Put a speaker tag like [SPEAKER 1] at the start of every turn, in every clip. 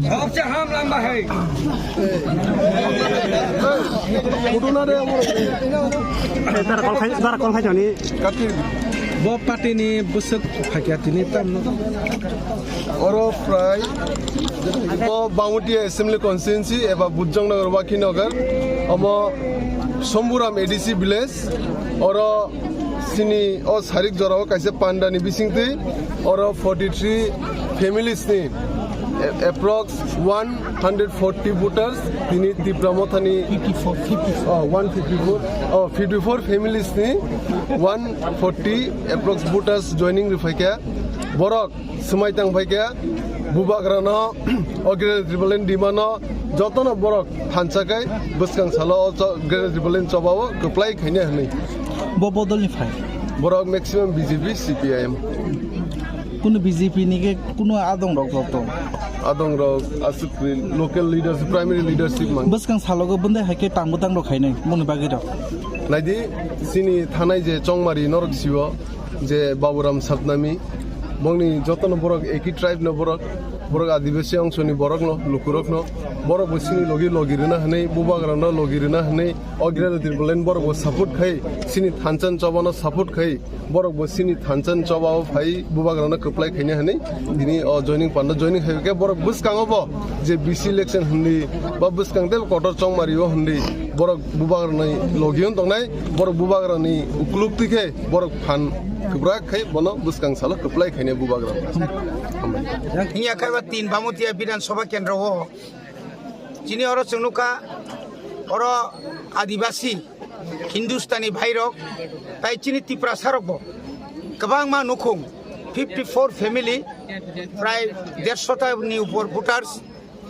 [SPEAKER 1] सबसे हम लंबा है Bob Patini busuk Hakiatini Tam
[SPEAKER 2] Oro Fry Bounty Assembly Constituency Eva Bujang Nagar Wakinagar Ama Somburam ADC Village Oro Sini or Sarik Jorao Kaise Pandani Bisingti Oro 43 families ni approx 140 voters tini Tipramothani 54 families ni 140 approx voters joining Rifakya Borok Sumaitang Fakya Bubagrana Ogre Tribalen Dimano Jotono Borok Hansakai Buskang Salo Gre Tribalen Chobawa Kuplai Kenya Hani
[SPEAKER 3] Bobodolni Fai
[SPEAKER 2] Borok maximum BJP CPIM
[SPEAKER 3] Kuno BJP nige kuno adong rok
[SPEAKER 2] Asukri local leaders primary leadership man
[SPEAKER 3] Buskang Salogo Bunde Hake Tambutang Rokaine Munibagiro
[SPEAKER 2] Nadi Sini Thanai je Chongmari Norok Siwa je Baburam Sapnami Bongni Jotono Borok Eki tribe no Borok Adivasi Angsoni Borok no Lukurok no Borok Sini Logirina Hane Bubagrana Logirina Hane Ogre Tribalen Borok support Kai Sini Thanchan Chabana support Kai Borok Sini Thanchan Chabao Hai Bubagrana Kuplai Kenya Hane Dini or joining Panda joining Hake Borok Buskangobo je BC election Hundi Babuskang Del Kotor Chongmari Hundi Borok Bubagrana Logion Tongai Borok Bubagrani Ukluptike Borok Pan Kubrak Kai Bono Buskang Sala Kuplai Kenya Bubagrana
[SPEAKER 1] Hiya Kaiwa Tin Bamutia Bidan Soba Kendro Jini Oro Sunuka Oro Adivasi Hindustani Bhairok Taichini Tipra Saroko Kabangma Nukung 54 family Fry Dershota New Voters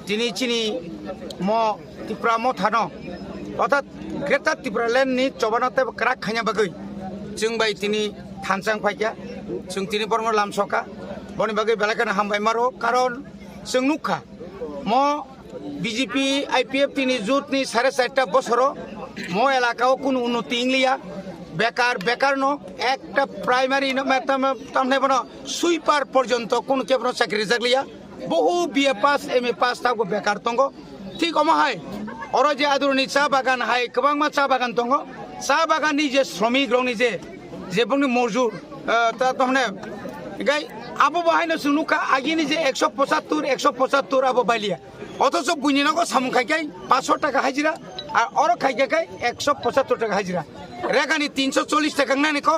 [SPEAKER 1] Jini Chini Mo Tipra Mothano Otat Greta Tipra Lenni Chobanata Krak Hanya Bagui Jungbai Tini Tansang Paja Jung Tini Bormo Lam Soka Boni Bagai Balakan Hambai Maro Karon Sungnuka Mo BJP IPF Tini Jutni Sarasata Bosoro Mo Elakao Kun Unuti Inglia Bekar no Ekta primary no Tamnebono Suipar Porjonto Kun Kebro Sakrizaglia Bohu BA pass MA pass Tago Bekar Tongo Tikoma Hai Oroje Adurni Sabagan Hai Kabangma Sabagan Tongo Sabagan Nije Sromi Gronize Zebuni Mojur Tatomne Guy Abu Bahino Sunuka Agini 175 Abu Balia অথচ বুঝিনাগো সামুখাইকাই 500 টাকা হাজিরা আর or খাইকাই 175 টাকা হাজিরা রেগানি 340 টাকা না নিক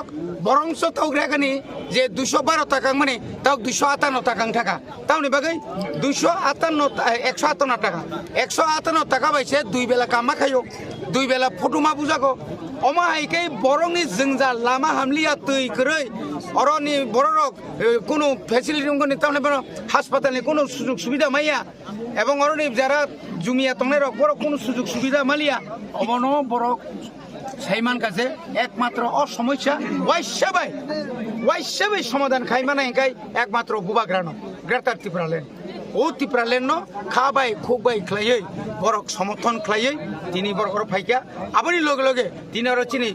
[SPEAKER 1] বরংস তাও রেগানি যে 212 টাকা মানে তাও 258 টাকা টাকা তাও নি বাগাই 158 টাকা 158 টাকা বাইছে দুই বেলা কামা খাইও দুই বেলা ফটুমা বুঝাগো অমা হাইকাই বরংনি জংজা লামা হামলিয়া তৈ কरै অরনি বড়রক কোনো ফ্যাসিলিটি গনি তাওনে হাসপাতালে কোনো সুযোগ সুবিধা মাইয়া এবং অরনি যারা জুমিয়া তংনে রক বড় কোনো সুযোগ সুবিধা মালিয়া অবন বড় সাইমান কাছে একমাত্র অসমস্যা ওয়াইসাবাই সমাধান খাইমানা হেকাই একমাত্র বুবাগ্রানো গ্রেটার ত্রিপুরালেন ও ত্রিপুরালেন ন খাবাই খুববাই খাইयै বড় সমর্থন খাইयै তিনি বড় ফাইকা আবারই লগে লগে তিনি আর চিনি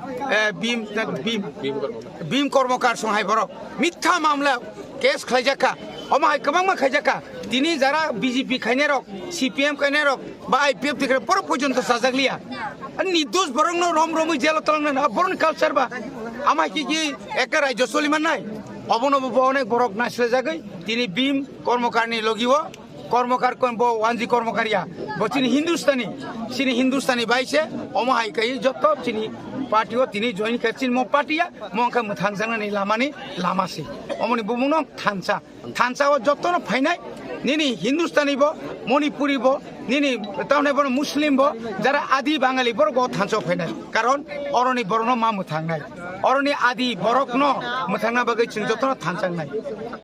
[SPEAKER 1] বিম কর্মকার সহায় বড় মিথ্যা মামলা কেস খাইজাকা অমাহাই কবাংমা খাইজাকা তিনি যারা বিজেপি খাইনে রক সিপিএম খাইনে রক বা আইপিএফ থেকে বড় পর্যন্ত সাজাগলিয়া নির্দোষ বরং রম রমই জেল তলাং না বরং কালচার বা আমায় কি একা রাজ্য চলিমান নাই অবনব অনেক বরক নাচলে জাগাই তিনি ভীম কর্মকারী লগিব কর্মকার ওয়ানজি কর্মকারিয়া তিনি হিন্দুস্তানি বাইছে অমহাইকাই যত তিনি পার্টিও তিনি জয়েন খাচ্ছেন ম পার্টিয়া মংখা মুথাংজানানি লামাসি অমনি বুমুন থানসাও যত ফাইনাই নিনি হিন্দুস্তানি মণিপুরি নিনি তাহলে মুসলিম যারা আদি বাঙালি বড় থানসাও ফাইনাই কারণ অরণি বরণ মা মুথাংনাই অরণি আদি বরক ন মুথাংনা বাগৈ যত থানসাং নাই